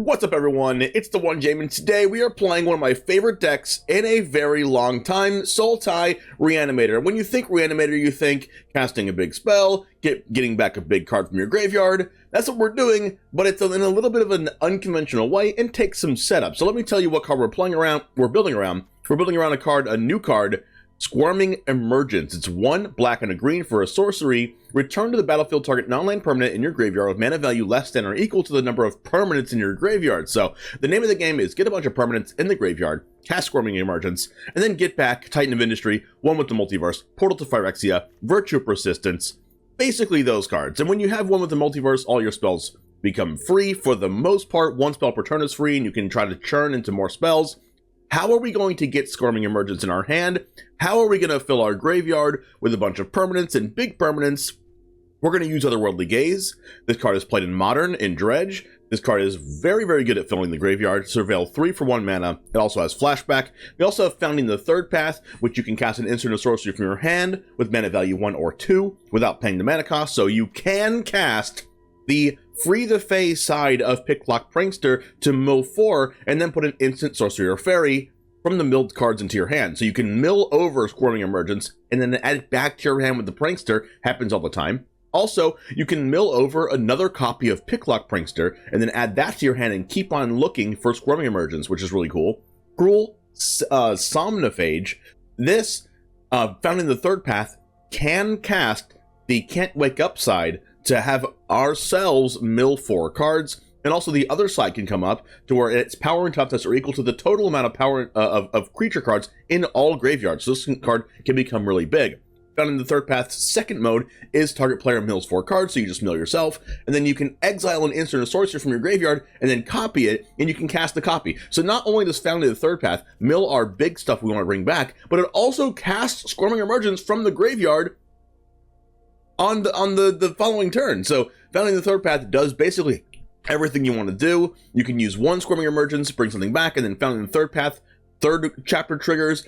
What's up, everyone? It's TheOneJame, and today we are playing one of my favorite decks in a very long time, Sultai Reanimator. When you think Reanimator, you think casting a big spell, getting back a big card from your graveyard. That's what we're doing, but it's in a little bit of an unconventional way and takes some setup. So let me tell you what card we're building around. We're building around a new card, Squirming Emergence. It's 1 black and a green for a sorcery. Return to the battlefield target non-land permanent in your graveyard with mana value less than or equal to the number of permanents in your graveyard. So the name of the game is get a bunch of permanents in the graveyard, cast Squirming Emergence, and then get back Titan of Industry, 1 with the Multiverse, Portal to Phyrexia, Virtue of Persistence, basically those cards. And when you have 1 with the Multiverse, all your spells become free for the most part. 1 spell per turn is free, and you can try to churn into more spells. How are we going to get Squirming Emergence in our hand? How are we going to fill our graveyard with a bunch of permanents and big permanents? We're going to use Otherworldly Gaze. This card is played in Modern, in Dredge. This card is very, very good at filling the graveyard. Surveil 3 for 1 mana. It also has Flashback. We also have Founding the Third Path, which you can cast an instant or sorcery from your hand with mana value 1 or 2 without paying the mana cost. So you can cast the Free the Fae side of Picklock Prankster to mill 4 and then put an instant sorcery or fairy from the milled cards into your hand. So you can mill over Squirming Emergence and then add it back to your hand with the Prankster. Happens all the time. Also, you can mill over another copy of Picklock Prankster and then add that to your hand and keep on looking for Squirming Emergence, which is really cool. Cruel Somnophage. This, found in the Third Path, can cast the Can't Wake Up side to have ourselves mill 4 cards, and also the other side can come up to where its power and toughness are equal to the total amount of power of creature cards in all graveyards. So this card can become really big. Found in the Third Path's second mode is target player mills 4 cards, so you just mill yourself, and then you can exile an instant or sorcery from your graveyard and then copy it, and you can cast the copy. So not only does Found in the Third Path mill our big stuff we want to bring back, but it also casts Squirming Emergence from the graveyard on the following turn. So Founding the Third Path does basically everything you want to do. You can use 1 Squirming Emergence, bring something back, and then Founding the Third Path, third chapter triggers,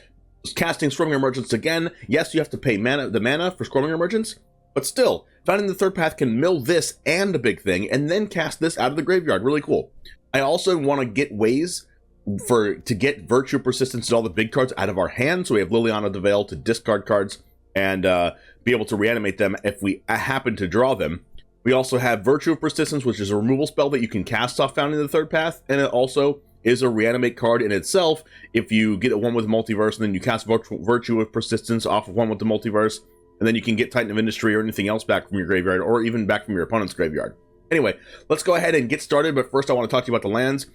casting Squirming Emergence again. Yes, you have to pay the mana for Squirming Emergence, but still, Founding the Third Path can mill this and a big thing, and then cast this out of the graveyard. Really cool. I also want to get ways to get Virtue Persistence and all the big cards out of our hand, so we have Liliana the Veil to discard cards and be able to reanimate them if we happen to draw them. We also have Virtue of Persistence, which is a removal spell that you can cast off Founding the Third Path, and it also is a reanimate card in itself. If you get 1 with Multiverse, and then you cast Virtue of Persistence off of 1 with the Multiverse, and then you can get Titan of Industry or anything else back from your graveyard, or even back from your opponent's graveyard. Anyway, let's go ahead and get started, but first I want to talk to you about the lands.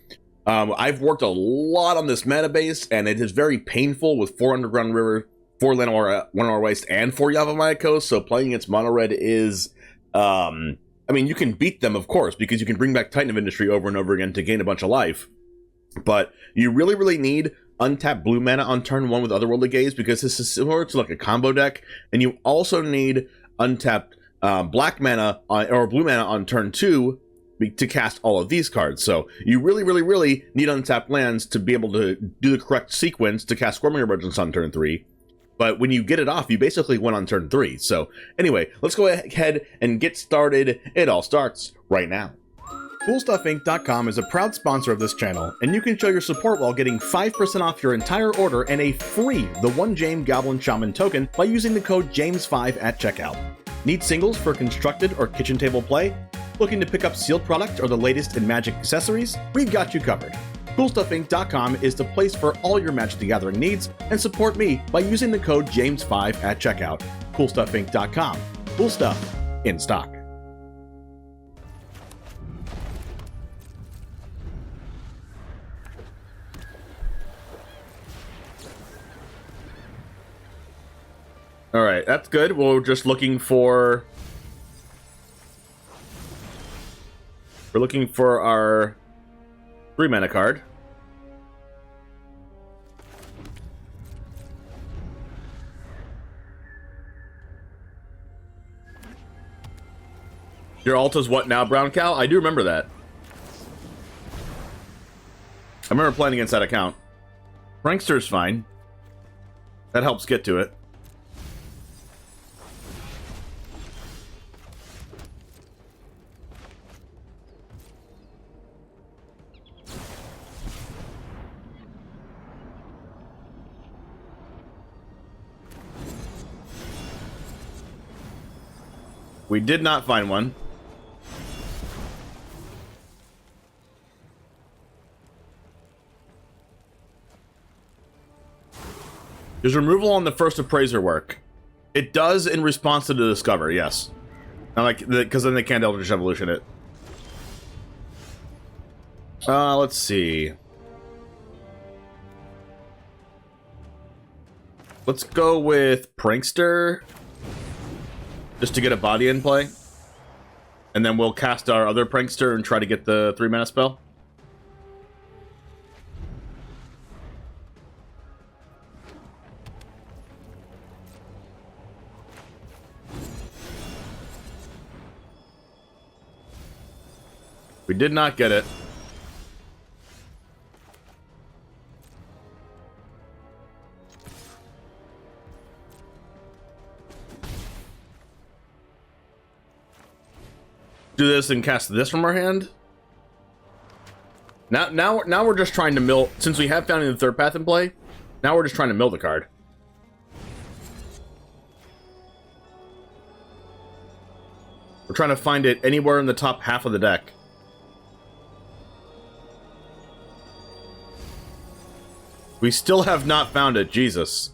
I've worked a lot on this meta base, and it is very painful with 4 Underground River, 4 Llanowar Wastes, and 4 Yavimaya Coast, so playing against Mono Red is... I mean, you can beat them, of course, because you can bring back Titan of Industry over and over again to gain a bunch of life. But you really, really need untapped blue mana on turn 1 with Otherworldly Gaze, because this is similar to like a combo deck. And you also need untapped black mana or blue mana on turn 2 to cast all of these cards. So you really, really, really need untapped lands to be able to do the correct sequence to cast Squirming Emergence on turn 3. But when you get it off, you basically win on turn 3. So anyway, let's go ahead and get started. It all starts right now. CoolStuffInc.com is a proud sponsor of this channel, and you can show your support while getting 5% off your entire order and a free TheOneJame Goblin Shaman token by using the code JAMES5 at checkout. Need singles for constructed or kitchen table play? Looking to pick up sealed product or the latest in Magic accessories? We've got you covered. CoolStuffInc.com is the place for all your Magic the Gathering needs, and support me by using the code JAMES5 at checkout. CoolStuffInc.com. Cool stuff in stock. All right, that's good. We're just looking for... We're looking for our 3 mana card. Your alt is what now, Brown Cow? I do remember that. I remember playing against that account. Prankster's fine. That helps get to it. We did not find one. Does removal on the first appraiser work? It does in response to the discover, yes. I like because then they can't Eldritch Evolution it. Let's see. Let's go with Prankster, just to get a body in play. And then we'll cast our other Prankster and try to get the 3-mana spell. We did not get it. Do this and cast this from our hand. Now we're just trying to mill. Since we have Founding the Third Path in play, now we're just trying to mill the card. We're trying to find it anywhere in the top half of the deck. We still have not found it, Jesus.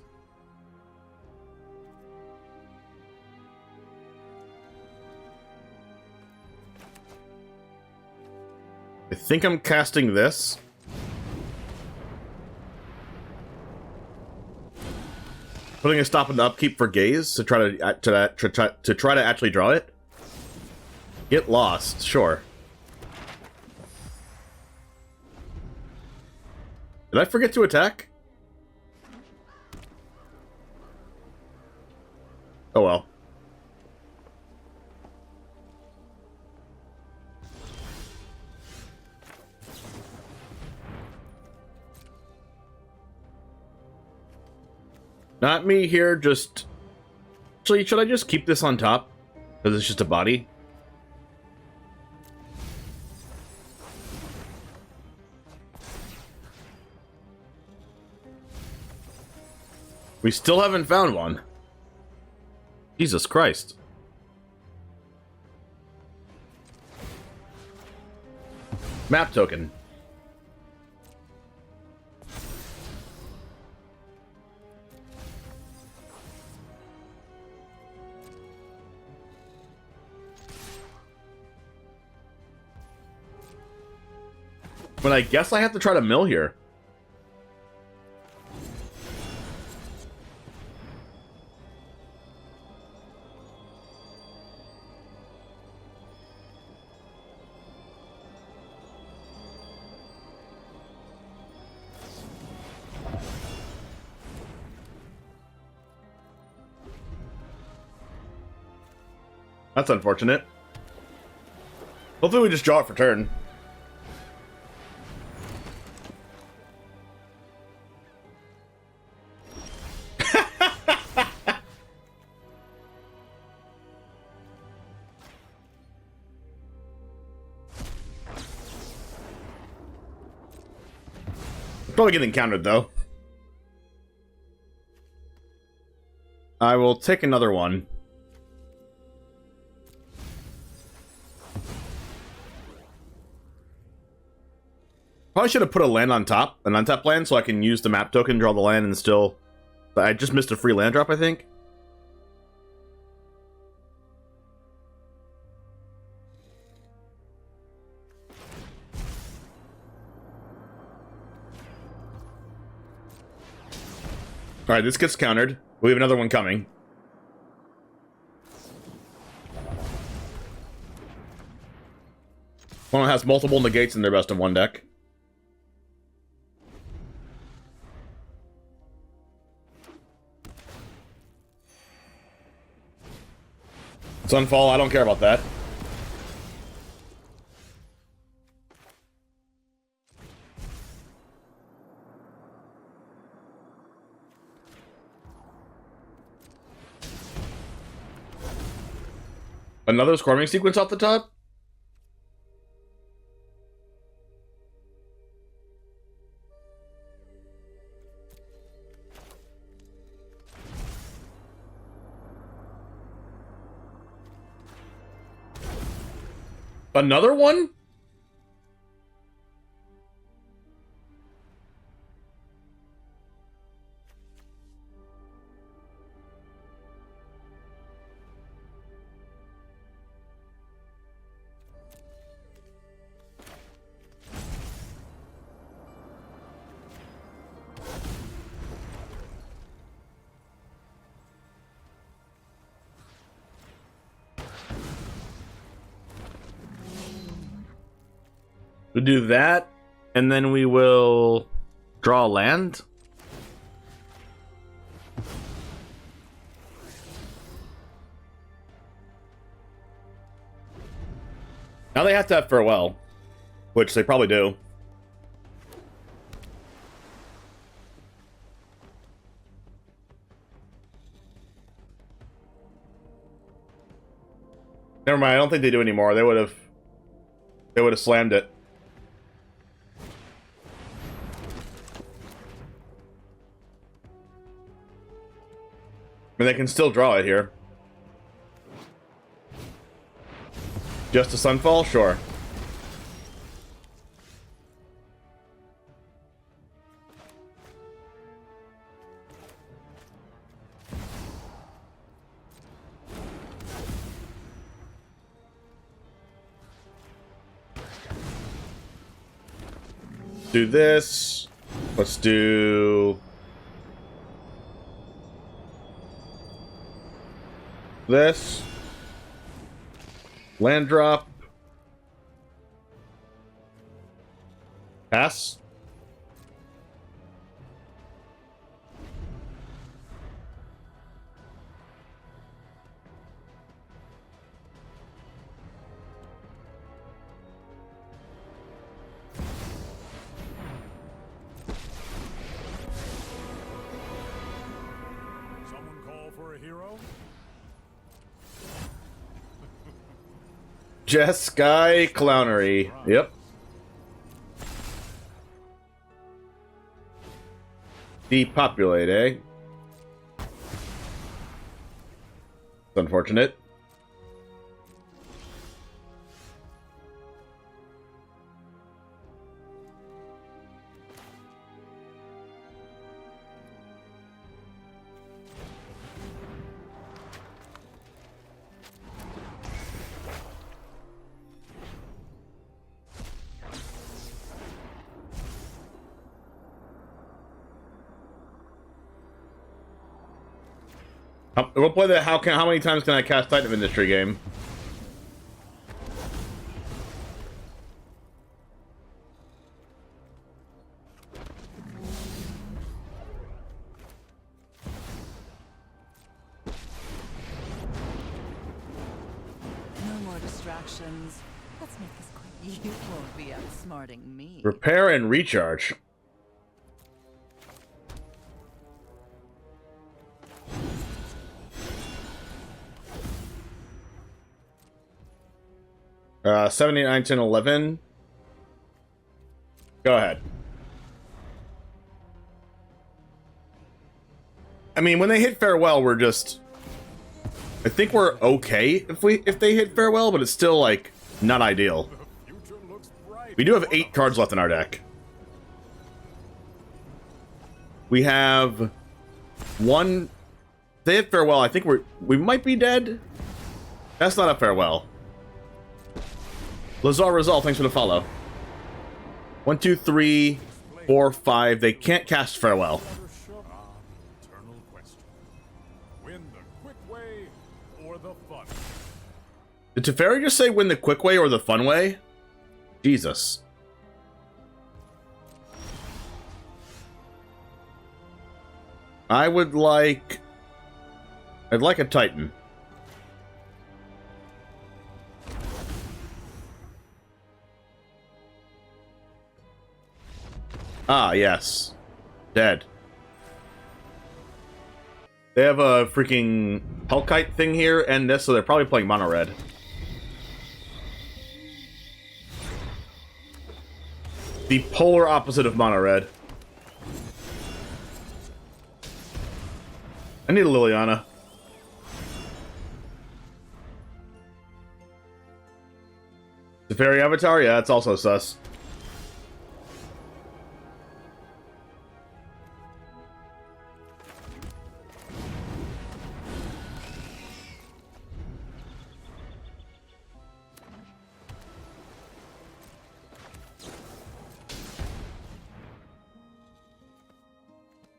I think I'm casting this. Putting a stop in the upkeep for Gaze to try to actually draw it. Get lost, sure. Did I forget to attack? Oh well. Not me here, just... Actually, should I just keep this on top? Because it's just a body? We still haven't found one. Jesus Christ. Map token. But I guess I have to try to mill here. That's unfortunate. Hopefully we just draw it for turn. Probably getting countered though. I will take another one. Probably should have put a land on top, an untapped land, so I can use the map token, draw the land, and still... I just missed a free land drop, I think. Alright, this gets countered. We have another one coming. One has multiple negates in their best of one deck. Sunfall, I don't care about that. Another Squirming sequence off the top? Another one? We'll do that, and then we will draw land. Now they have to have Farewell, which they probably do. Never mind, I don't think they do anymore. They would have slammed it. I mean, they can still draw it here. Just a Sunfall? Sure. Do this. Let's do this. Land drop. Pass. Someone call for a hero? Jeskai Clownery. Yep. Depopulate, eh? It's unfortunate. We'll play the how many times can I cast Titan of Industry game? No more distractions. Let's make this quick. You won't be outsmarting me. Repair and recharge. 7, 8, 9, 10, 11. Go ahead. I mean, when they hit Farewell, we're just... I think we're okay if they hit Farewell, but it's still, like, not ideal. We do have 8 cards left in our deck. We have 1... If they hit Farewell, I think we might be dead. That's not a Farewell. Lazar Resolve, thanks for the follow. 1, 2, 3, 4, 5. They can't cast Farewell. Eternal question. Win the quick way or the fun? Did Teferi just say win the quick way or the fun way? Jesus. I'd like a Titan. Ah, yes. Dead. They have a freaking Hellkite thing here and this, so they're probably playing mono red. The polar opposite of mono red. I need a Liliana. The fairy avatar? Yeah, it's also sus.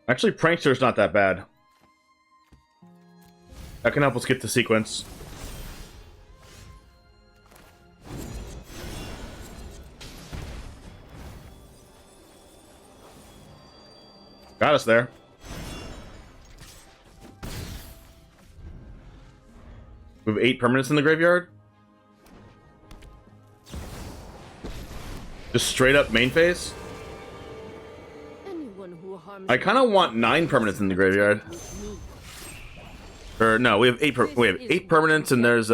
Actually, Prankster's not that bad. That can help us get the sequence. Got us there. We have 8 permanents in the graveyard. Just straight up main phase. I kind of want 9 permanents in the graveyard. Or no, we have 8 permanents, and there's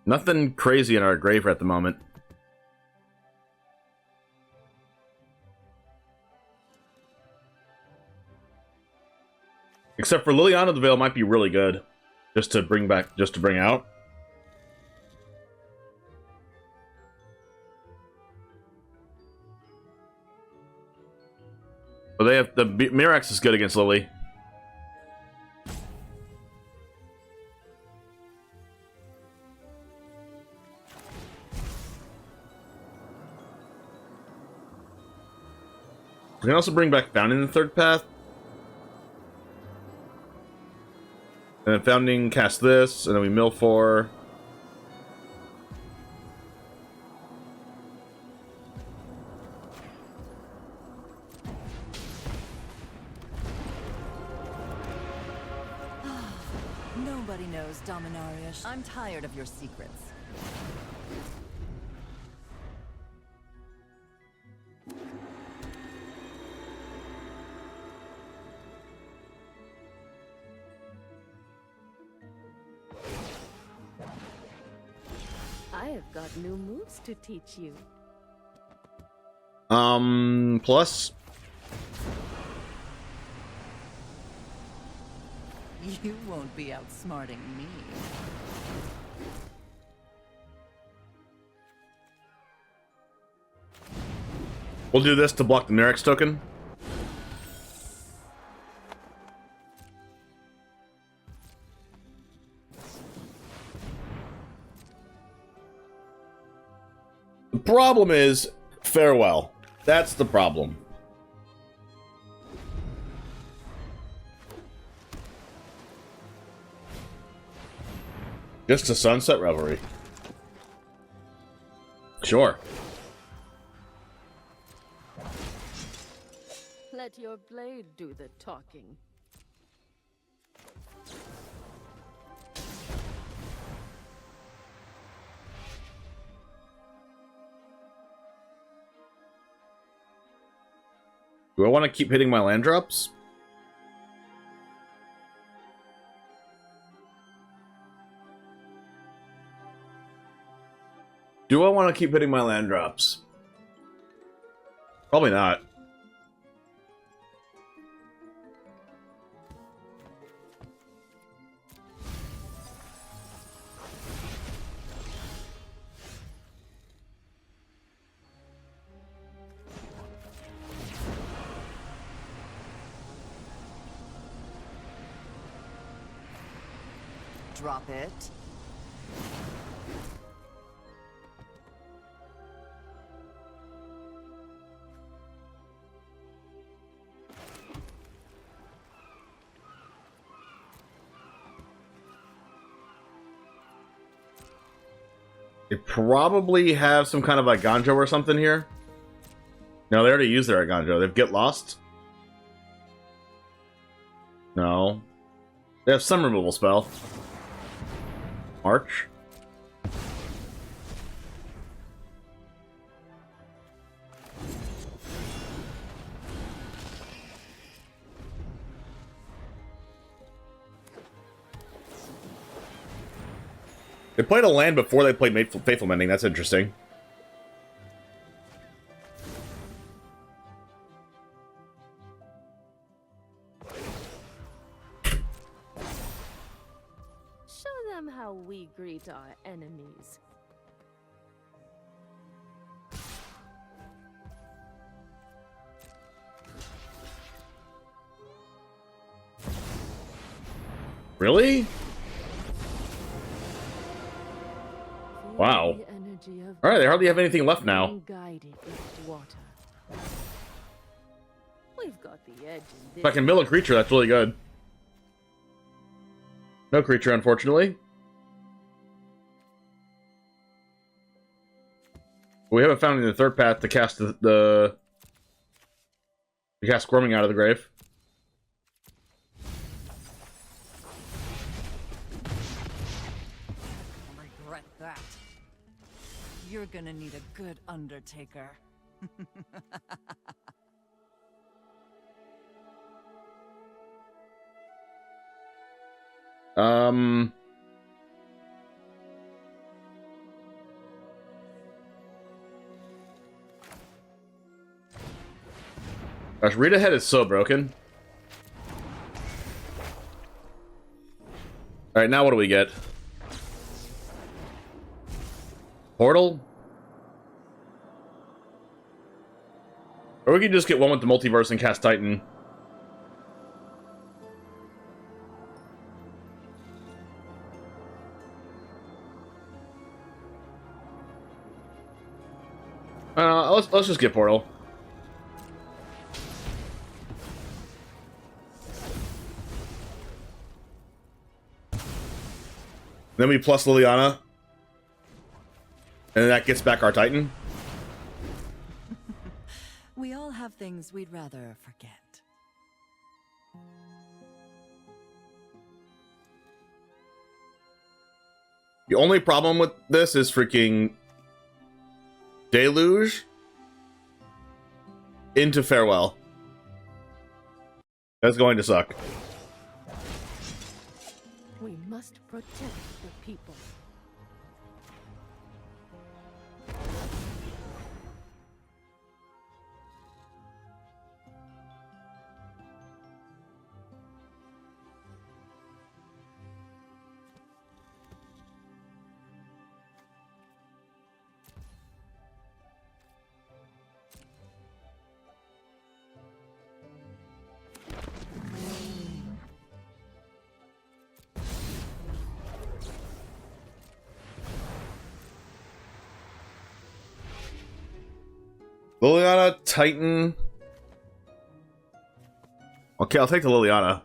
nothing crazy in our graveyard at the moment. Except for Liliana the Veil might be really good, just to bring out. But they have the Mirex is good against Lily. We can also bring back Founding in the third path. And then Founding cast this, and then we mill 4. Nobody knows, Dominarius. I'm tired of your secrets. I have got new moves to teach you. Plus. You won't be outsmarting me. We'll do this to block the Mirex token. The problem is farewell. That's the problem. Just a sunset revelry. Sure. Let your blade do the talking. Do I want to keep hitting my land drops? Do I want to keep hitting my land drops? Probably not. Drop it. They probably have some kind of like Ganjo or something here. No, they already used their Ganjo. They've Get Lost? No. They have some removal spell. March. They played a land before they played Faithful Mending. That's interesting. Show them how we greet our enemies. Really? Wow. Alright, they hardly have anything left now. We've got the edge in If I can mill a creature, that's really good. No creature, unfortunately. We haven't found the third path to cast to cast Squirming out of the grave. I'll regret that. You're gonna need a good Undertaker. Gosh, read ahead is so broken. Alright, now what do we get? Portal? Or we can just get one with the Multiverse and cast Titan. Let's just get Portal. Then we plus Liliana. And that gets back our Titan. We all have things we'd rather forget. The only problem with this is freaking Deluge into Farewell. That's going to suck. We must protect the people. Liliana, Titan. Okay, I'll take the Liliana.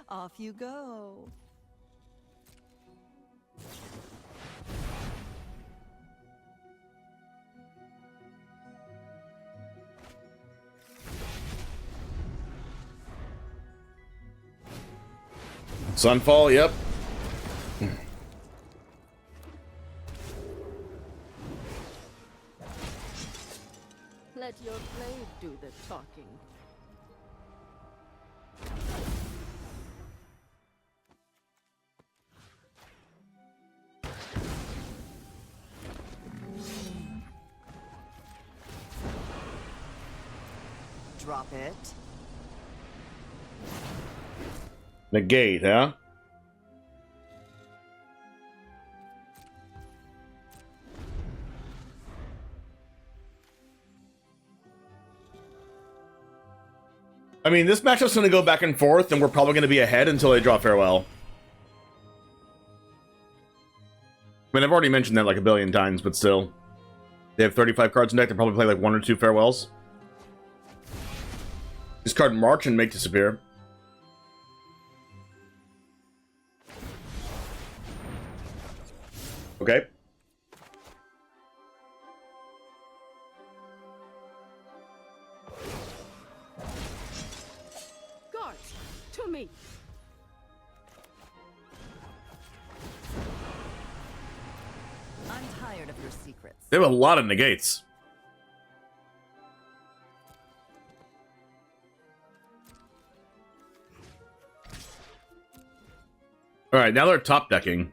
Off you go. Sunfall, yep. Let your blade do the talking. Drop it. Negate, huh? I mean, this matchup's going to go back and forth, and we're probably going to be ahead until they draw Farewell. I mean, I've already mentioned that like a billion times, but still. They have 35 cards in deck, they probably play like 1 or 2 Farewells. Discard March and make disappear. Okay. Guards, to me. I'm tired of your secrets. They have a lot of negates. Alright, now they're top decking.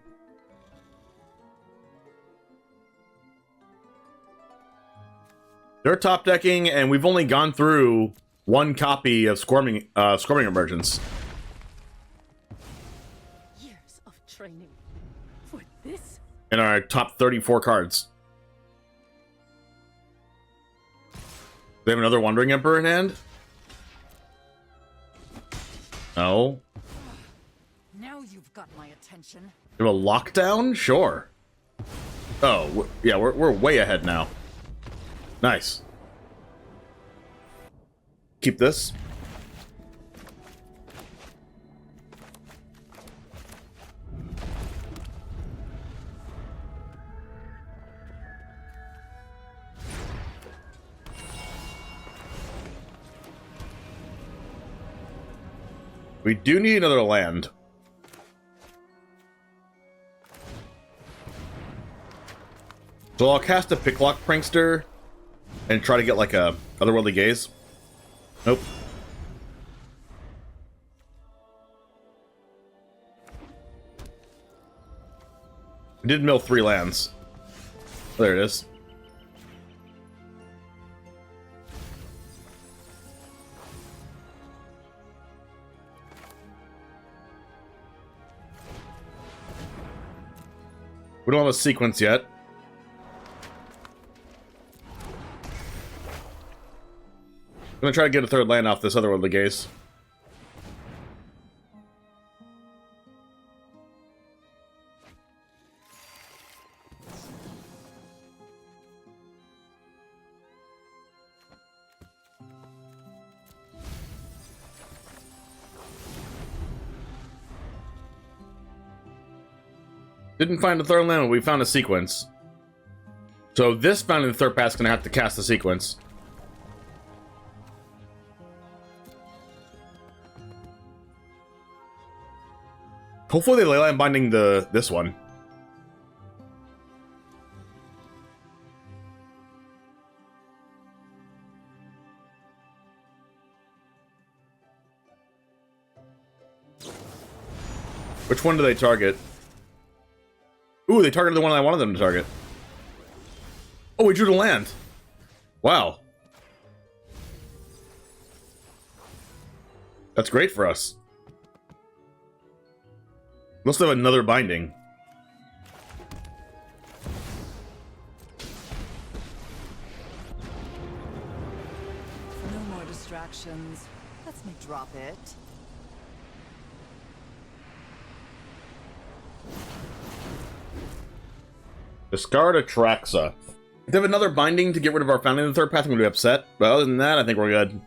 They're top decking, and we've only gone through one copy of Squirming Emergence. Years of training for this. In our top 34 cards. They have another Wandering Emperor in hand? No. Now you've got my attention. They have a lockdown? Sure. Oh, yeah, we're way ahead now. Nice. Keep this. We do need another land. So I'll cast a Picklock Prankster and try to get like a Otherworldly Gaze. Nope. We did mill 3 lands. There it is. We don't have a sequence yet. I'm gonna try to get a 3rd land off this Otherworldly Gaze. Didn't find a 3rd land, but we found a sequence. So this found in the 3rd pass is gonna have to cast the sequence. Hopefully they leyline binding this one. Which one do they target? Ooh, they targeted the one I wanted them to target. Oh, we drew the land. Wow. That's great for us. Must have another binding. No more distractions. Let's me drop it. Discard Atraxa. If they have another binding to get rid of our founding in the 3rd path, I'm going to be upset. But other than that, I think we're good.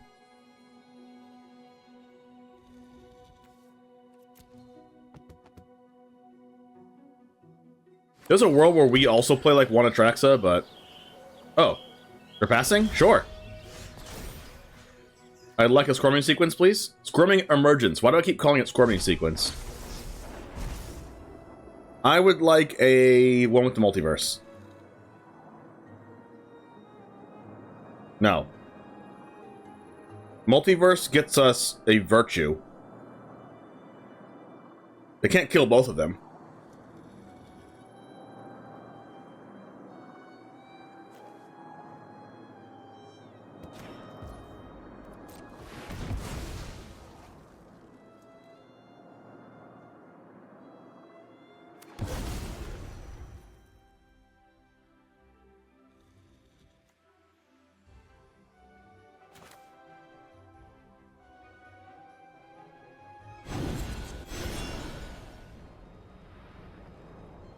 There's a world where we also play like one Atraxa, but... Oh. They're passing? Sure. I'd like a Squirming sequence, please. Squirming Emergence. Why do I keep calling it Squirming sequence? I would like a one with the Multiverse. No. Multiverse gets us a Virtue. They can't kill both of them.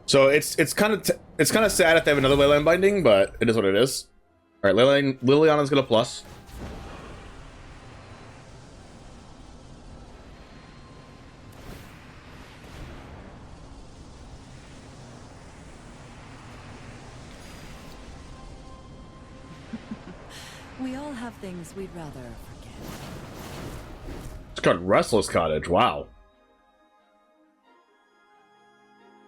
So it's kind of sad if they have another Leyline binding, but it is what it is. All right, Liliana's gonna plus. We all have things we'd rather forget. It's called Restless Cottage. Wow.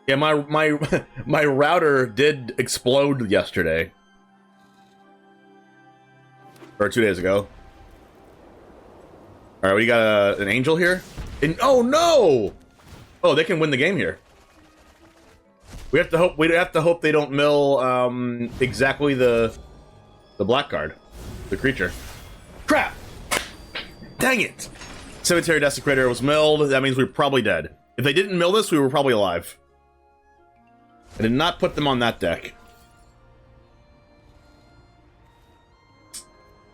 Yeah, my router did explode yesterday. Or 2 days ago. Alright, we got an angel here. Oh no! Oh, they can win the game here. We have to hope they don't mill exactly the black card. the creature. Crap! Dang it! Cemetery Desecrator was milled. That means we're probably dead. If they didn't mill this, we were probably alive. I did not put them on that deck.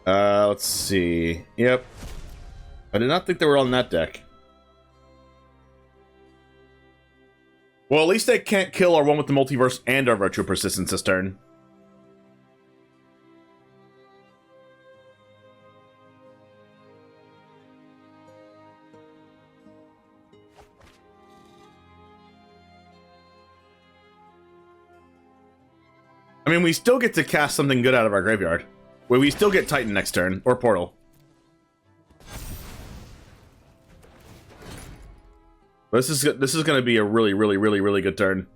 Let's see. Yep. I did not think they were on that deck. Well, at least they can't kill our one with the multiverse and our virtual persistence this turn. I mean, we still get to cast something good out of our graveyard. Where we still get Titan next turn, or Portal. But this is going to be a really good turn.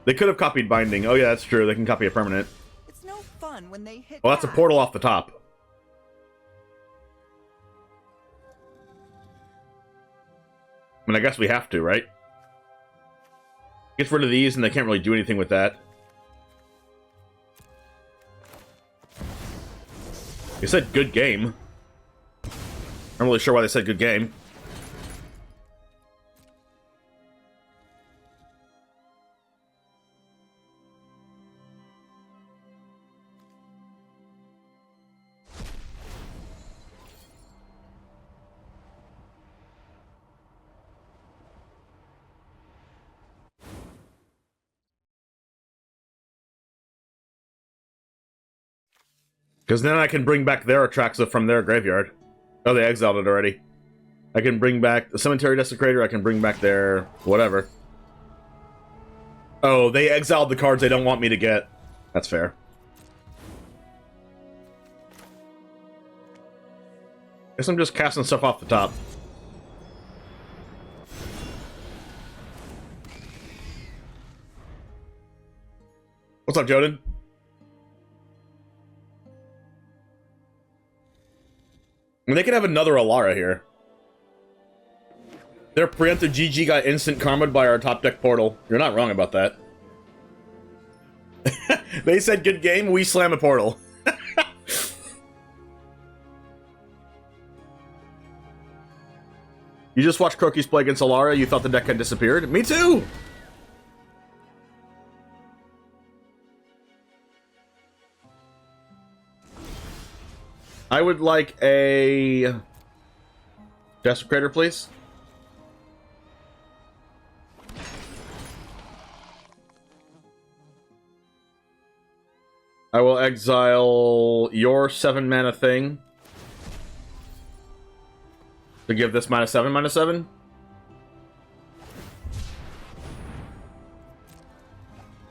They could have copied Binding. Oh yeah, that's true. They can copy a permanent. It's no fun when they hit. Well, that's a Portal off the top. I mean, I guess we have to, right? Gets rid of these, and they can't really do anything with that. They said good game. I'm not really sure why they said good game. Because then I can bring back their Atraxa from their graveyard. Oh, they exiled it already. I can bring back the Cemetery Desecrator, I can bring back their whatever. Oh, they exiled the cards they don't want me to get. That's fair. Guess I'm just casting stuff off the top. What's up, Joden? I mean, they could have another Alara here. Their preemptive GG got instant karma'd by our top deck Portal. You're not wrong about that. They said good game, we slam a Portal. You just watched Croaky's play against Alara, you thought the deck had disappeared? Me too! I would like a Desecrator, please. I will exile your 7-mana thing to give this -7/-7.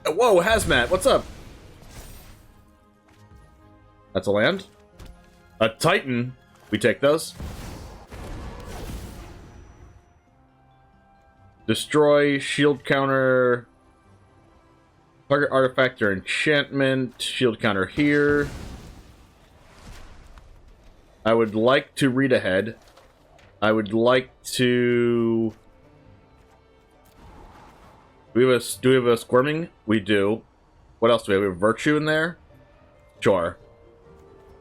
Whoa, Hazmat, what's up? That's a land. A Titan. We take those. Destroy, shield counter, target artifact or enchantment, shield counter here. I would like to read ahead. I would like to... Do we have a Squirming? We do. What else do we have? We have Virtue in there? Sure.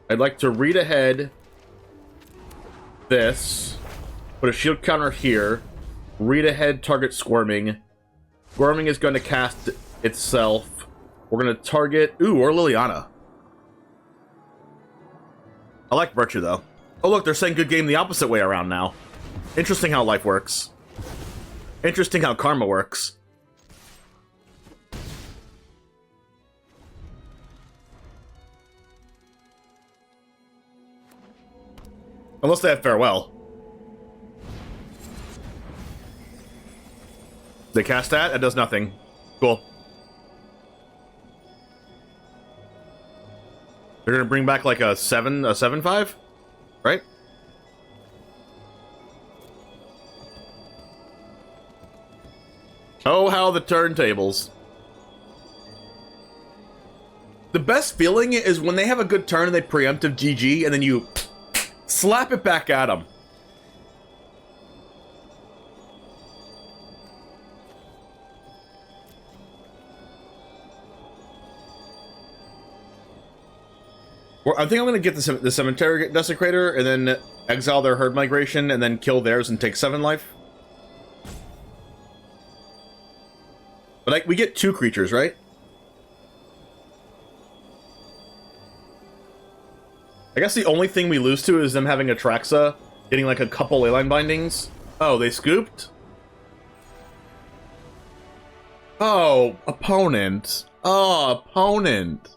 I'd like to read ahead this, put a shield counter here, read ahead target Squirming. Squirming is going to cast itself. We're going to target... Ooh, or Liliana. I like Virtue, though. Oh, look, they're saying good game the opposite way around now. Interesting how life works. Interesting how karma works. Unless they have Farewell. They cast that? It does nothing. Cool. They're gonna bring back like a 7/5? Right? Oh, how the turntables. The best feeling is when they have a good turn and they preemptive GG, and then you slap it back at them. I think I'm going to get the Cemetery Desecrator, and then exile their Herd Migration, and then kill theirs and take 7 life. But we get 2 creatures, right? I guess the only thing we lose to is them having Atraxa, getting like a couple leyline bindings. Oh, they scooped? Oh, opponent. Oh, opponent.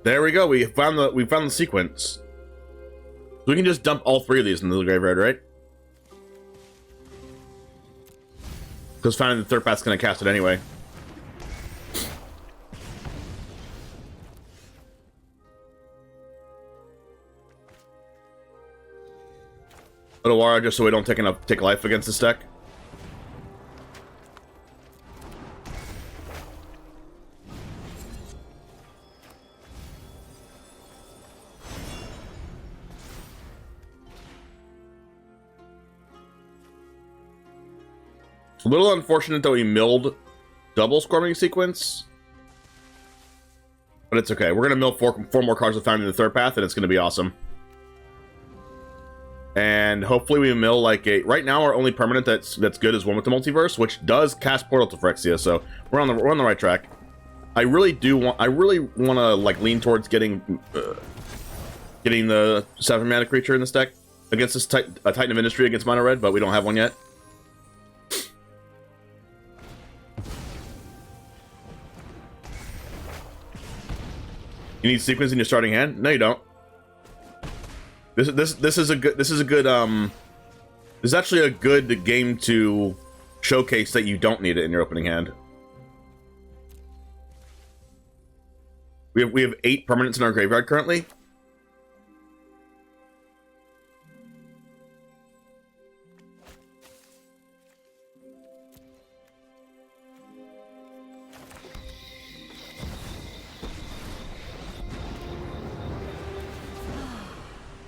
There we go. We found the sequence. So we can just dump all 3 of these into the graveyard, right? Because finding the third path's gonna cast it anyway. Otawara, just so we don't take life against this deck. A little unfortunate that we milled double Squirming sequence. But it's okay. We're going to mill 4 more cards with Finding the Third Path, and it's going to be awesome. And hopefully we mill like a... Right now, our only permanent that's good is one with the Multiverse, which does cast Portal to Phyrexia, so we're on the right track. I really want to like lean towards getting the 7 mana creature in this deck against this Titan of Industry against Mono Red, but we don't have one yet. You need sequence in your starting hand? No, you don't. This is actually a good game to showcase that you don't need it in your opening hand. We have 8 permanents in our graveyard currently.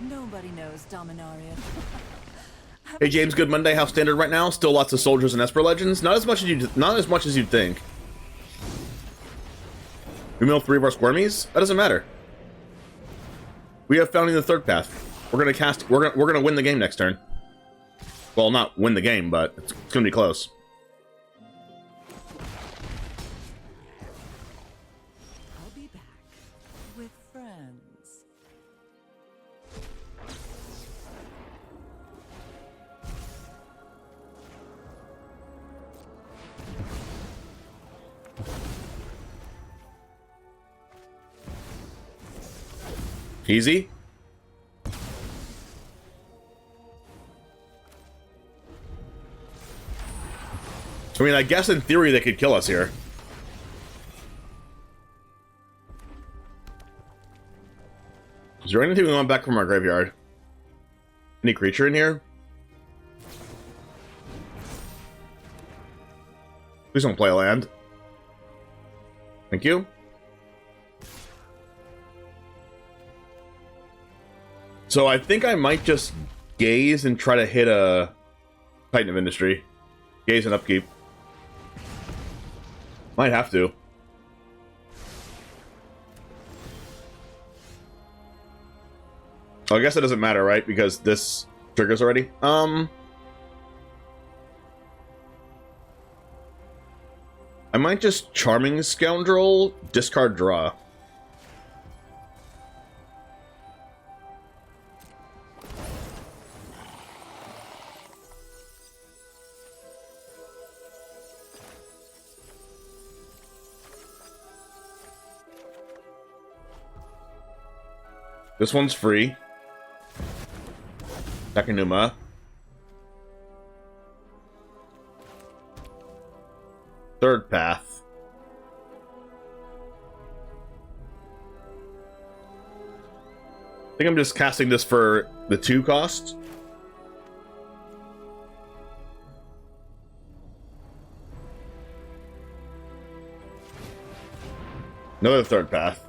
Nobody knows Dominaria. Hey James, good Monday. How's standard right now? Still lots of soldiers and Esper Legends. Not as much as you'd think. We mill 3 of our Squirmies? That doesn't matter. We have Founding the Third Path. We're gonna win the game next turn. Well, not win the game, but it's gonna be close. I'll be back with friends. Easy. I mean, I guess in theory they could kill us here. Is there anything we want back from our graveyard? Any creature in here? Please don't play a land. Thank you. So I think I might just gaze and try to hit a Titan of Industry. Gaze and upkeep. Might have to. Oh, I guess it doesn't matter, right? Because this triggers already. I might just Charming Scoundrel, discard draw. This one's free. Takenuma. Third Path. I think I'm just casting this for the 2 cost. Another 3rd path.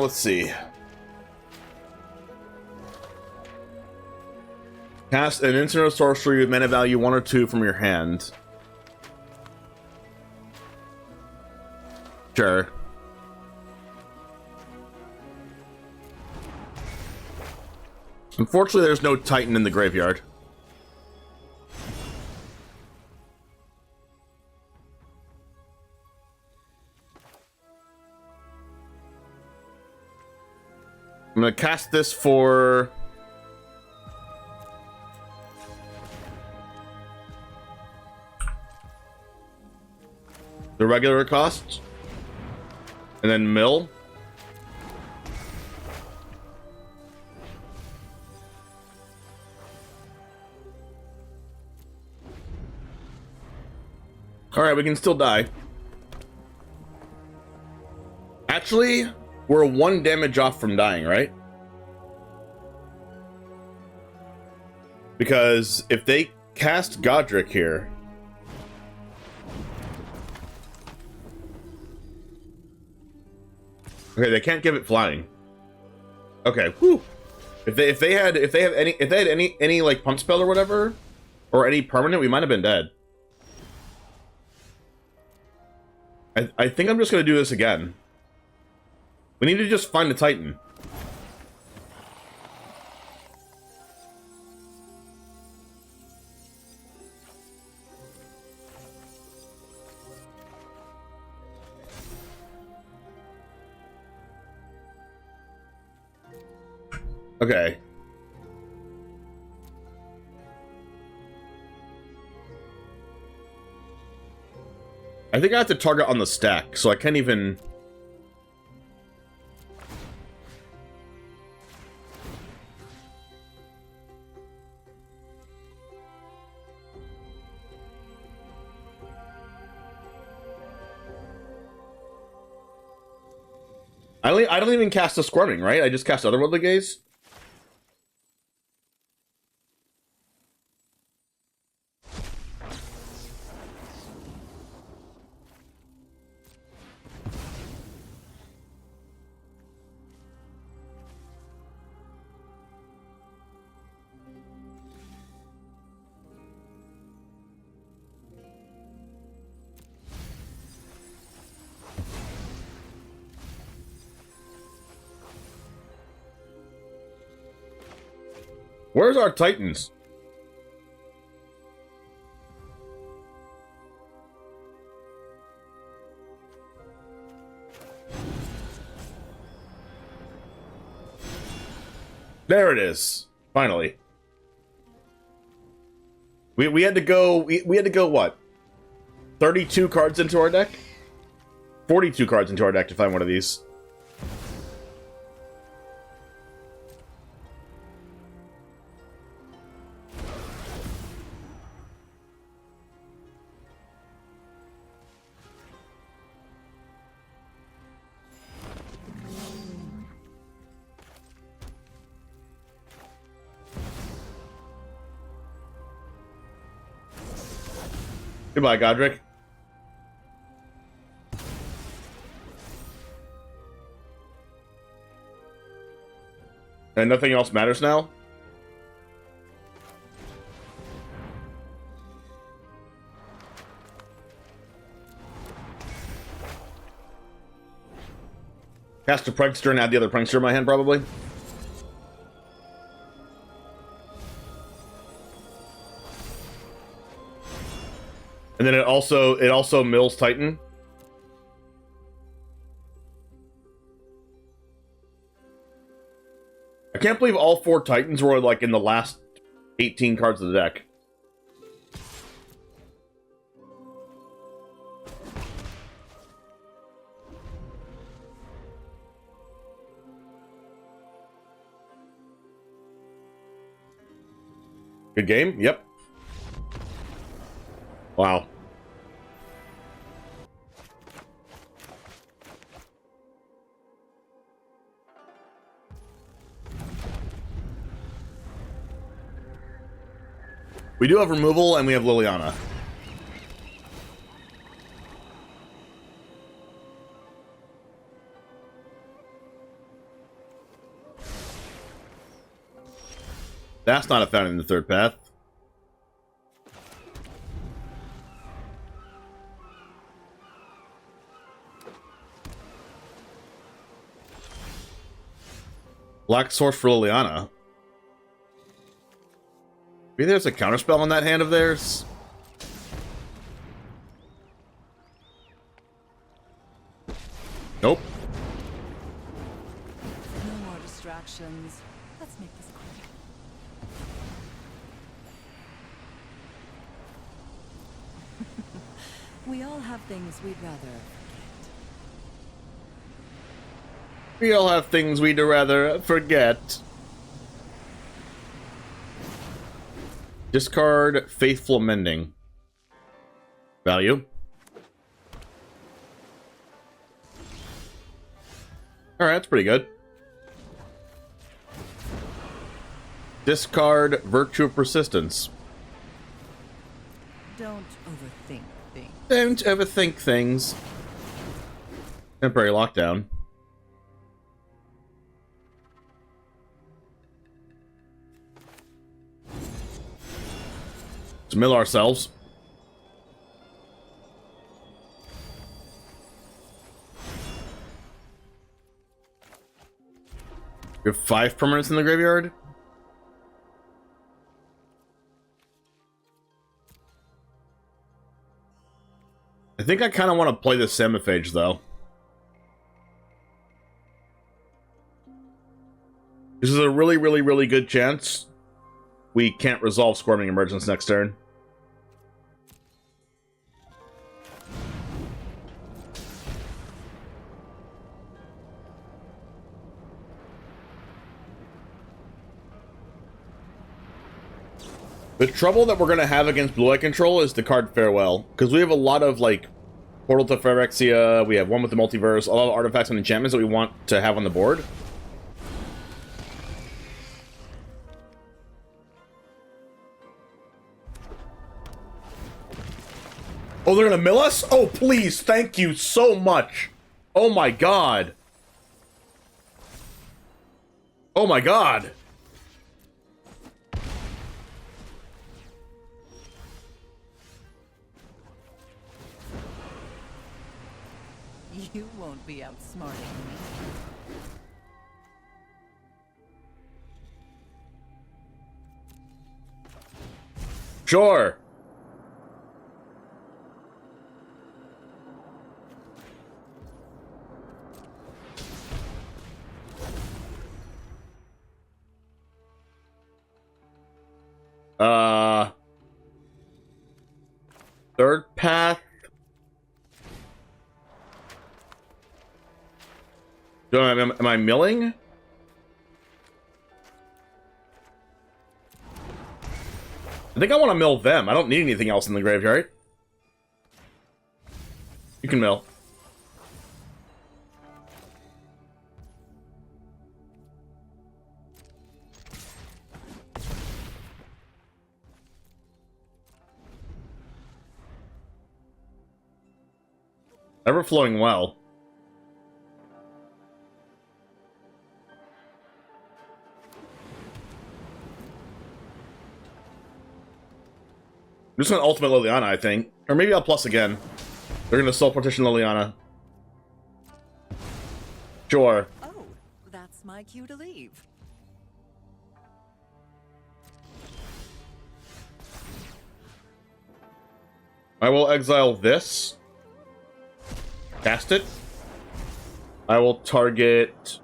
Let's see. Cast an instant or sorcery with mana value 1 or 2 from your hand. Sure. Unfortunately, there's no Titan in the graveyard. I'm gonna cast this for the regular cost, and then mill. All right, we can still die. Actually, we're 1 damage off from dying, right? Because if they cast Godric here, okay, they can't give it flying. Okay, whew. If they had any like pump spell or whatever, or any permanent, we might have been dead. I think I'm just gonna do this again. We need to just find a Titan. Okay. I think I have to target on the stack, so I can't even... I don't even cast a Squirming, right? I just cast Otherworldly Gaze. Where's our Titans? There it is. Finally. We had to go we had to go what? 32 cards into our deck? 42 cards into our deck to find one of these. Goodbye, Godric. And nothing else matters now? Cast a Prankster and add the other Prankster in my hand, probably. And then it also mills Titan. I can't believe all 4 Titans were like in the last 18 cards of the deck. Good game? Yep. Wow. We do have removal, and we have Liliana. That's not a fountain in the third path. Black Source for Liliana. Maybe there's a counterspell on that hand of theirs? Nope. No more distractions. Let's make this quick. We all have things we'd rather forget. We all have things we'd rather forget. Discard Faithful Mending. Value. Alright, that's pretty good. Discard Virtue of Persistence. Don't overthink things. Don't overthink things. Temporary lockdown. Let's mill ourselves. We have 5 permanents in the graveyard. I think I kind of want to play the Somnophage, though. This is a really, really, really good chance we can't resolve Squirming Emergence next turn. The trouble that we're going to have against blue-eye control is the card Farewell, because we have a lot of, like, Portal to Phyrexia, we have one with the Multiverse, a lot of artifacts and enchantments that we want to have on the board. Oh, they're going to mill us? Oh, please, thank you so much. Oh my god. Oh my god. You won't be outsmarting me. Sure. Third path. Am I milling? I think I want to mill them. I don't need anything else in the graveyard. You can mill. Ever-flowing well. I'm just gonna ultimate Liliana, I think. Or maybe I'll plus again. They're gonna soul partition Liliana. Sure. Oh, that's my cue to leave. I will exile this. Cast it. I will target...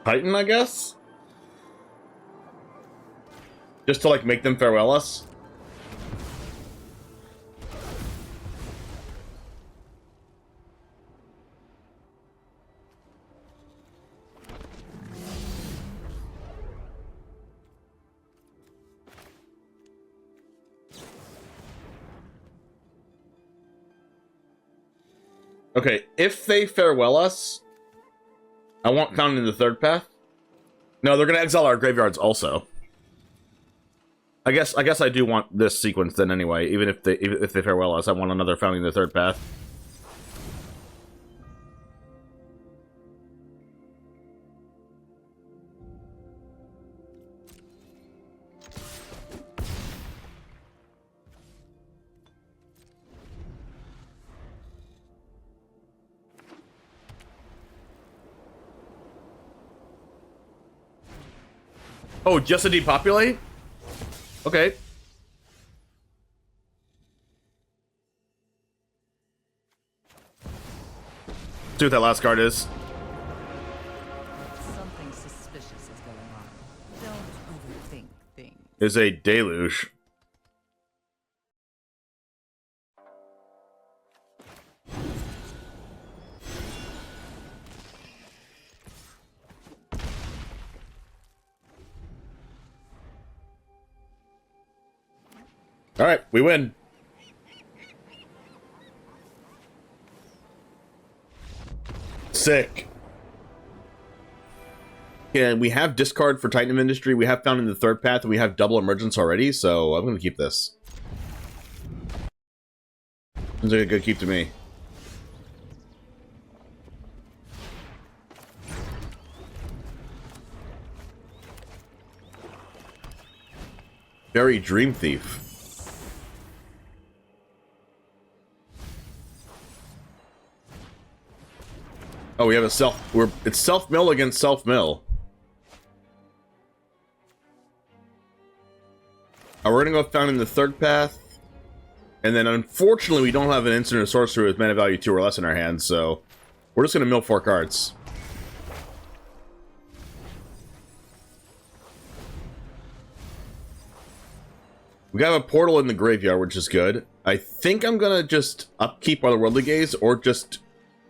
Titan, I guess? Just to, like, make them farewell us. Okay, if they farewell us, I won't count in the third path. No, they're gonna exile our graveyards also. I guess I do want this sequence then anyway. Even if they farewell us, I want another founding the third path. Oh, just to depopulate? Okay. See what that last card is. Something suspicious is going on. Don't overthink things. Is a deluge. All right, we win. Sick. Yeah, we have discard for Titan of Industry. We have found in the third path, and we have double emergence already, so I'm going to keep this. Seems like a good keep to me. Very Dream Thief. Oh, we have a it's self-mill against self-mill. We're gonna go found in the third path. And then unfortunately we don't have an instant or sorcery with mana value 2 or less in our hands, so we're just gonna mill 4 cards. We got a portal in the graveyard, which is good. I think I'm gonna just upkeep Otherworldly Gaze or just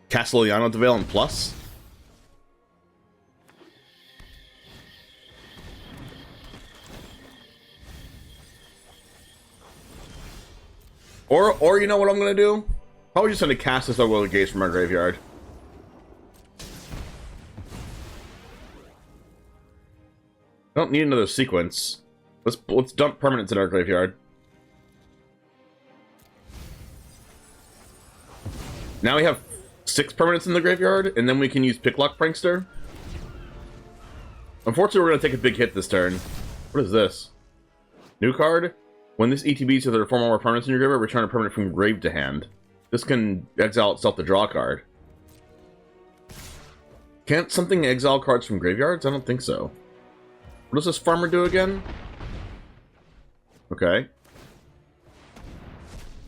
cast Liliana with the Veil and plus. Or you know what I'm gonna do? Probably just gonna cast this Otherworldly Gaze from our graveyard. I don't need another sequence. Let's dump permanents in our graveyard. Now we have 6 permanents in the graveyard, and then we can use Picklock Prankster. Unfortunately, we're going to take a big hit this turn. What is this? New card. When this ETBs with 4 more permanents in your graveyard, return a permanent from grave to hand. This can exile itself to draw a card. Can't something exile cards from graveyards? I don't think so. What does this farmer do again? Okay.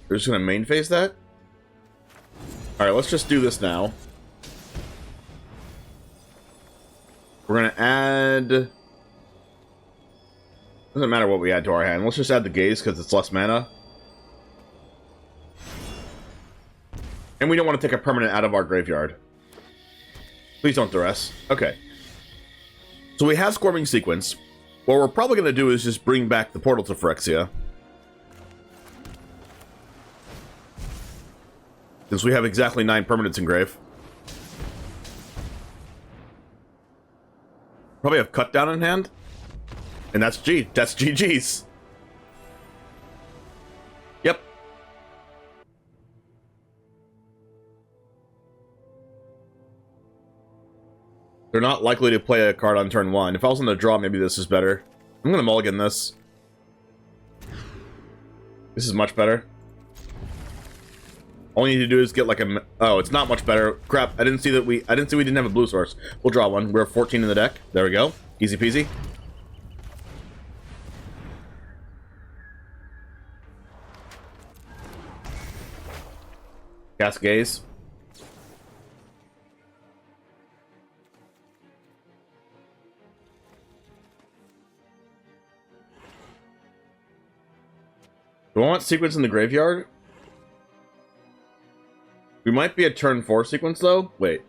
We're just going to main phase that? Alright, let's just do this now. We're going to add... Doesn't matter what we add to our hand. Let's just add the Gaze because it's less mana. And we don't want to take a permanent out of our graveyard. Please don't duress. Okay. So we have Squirming Sequence. What we're probably going to do is just bring back the portal to Phyrexia. Since we have exactly 9 permanents in grave. Probably have Cut Down in hand. And that's GG's. Yep. They're not likely to play a card on turn 1. If I was on the draw, maybe this is better. I'm gonna mulligan this. This is much better. All you need to do is get like a... Oh, it's not much better. Crap, I didn't see we didn't have a blue source. We'll draw one. We're 14 in the deck. There we go. Easy peasy. Cast Gaze. Do I want sequence in the graveyard? We might be a turn 4 sequence, though. Wait.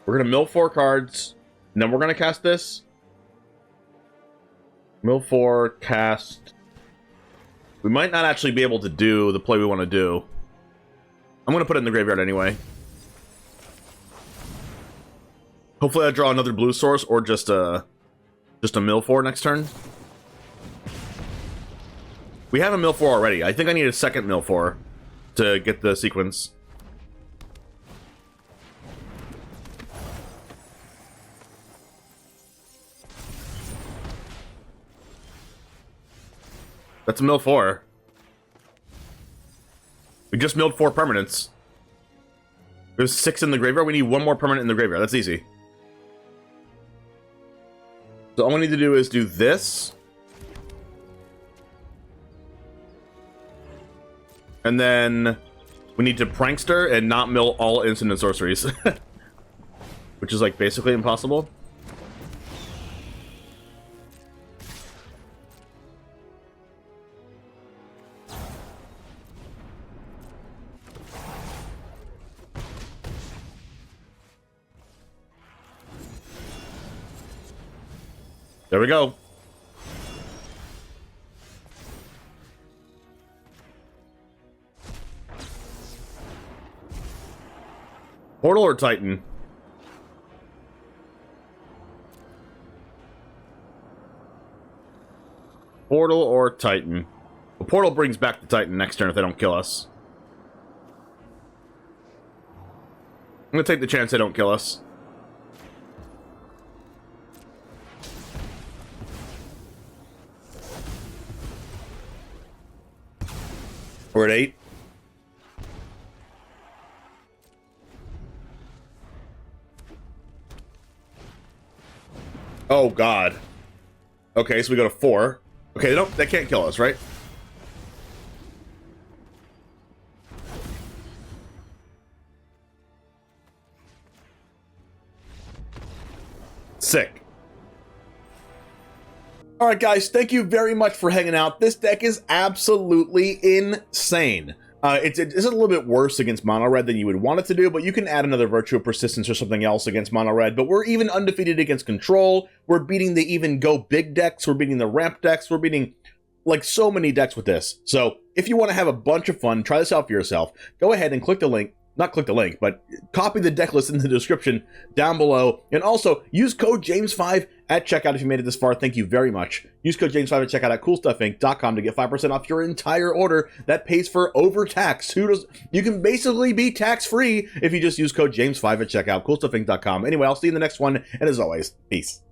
We're going to mill 4 cards, and then we're going to cast this. Mill 4, cast... We might not actually be able to do the play we want to do. I'm going to put it in the graveyard anyway. Hopefully I draw another blue source or just a mill 4 next turn. We have a mill 4 already. I think I need a second mill 4 to get the sequence. That's a mill 4. We just milled 4 permanents. There's 6 in the graveyard. We need 1 more permanent in the graveyard. That's easy. So all we need to do is do this. And then we need to Prankster and not mill all instant and sorceries. Which is like basically impossible. There we go. Portal or Titan? Portal or Titan? The Portal brings back the Titan next turn if they don't kill us. I'm gonna take the chance they don't kill us. We're at 8. Oh god. Okay, so we go to 4. Okay, they can't kill us, right? Sick. Alright guys, thank you very much for hanging out. This deck is absolutely insane. It's a little bit worse against mono red than you would want it to do, but you can add another Virtue of Persistence or something else against mono red. But we're even undefeated against control. We're beating the even go big decks. We're beating the ramp decks. We're beating like so many decks with this. So if you want to have a bunch of fun, try this out for yourself. Go ahead and click the link. Not click the link, but copy the deck list in the description down below. And also, use code JAMES5 at checkout if you made it this far. Thank you very much. Use code JAMES5 at checkout at CoolStuffInc.com to get 5% off your entire order. That pays for overtax. You can basically be tax-free if you just use code JAMES5 at checkout, CoolStuffInc.com. Anyway, I'll see you in the next one. And as always, peace.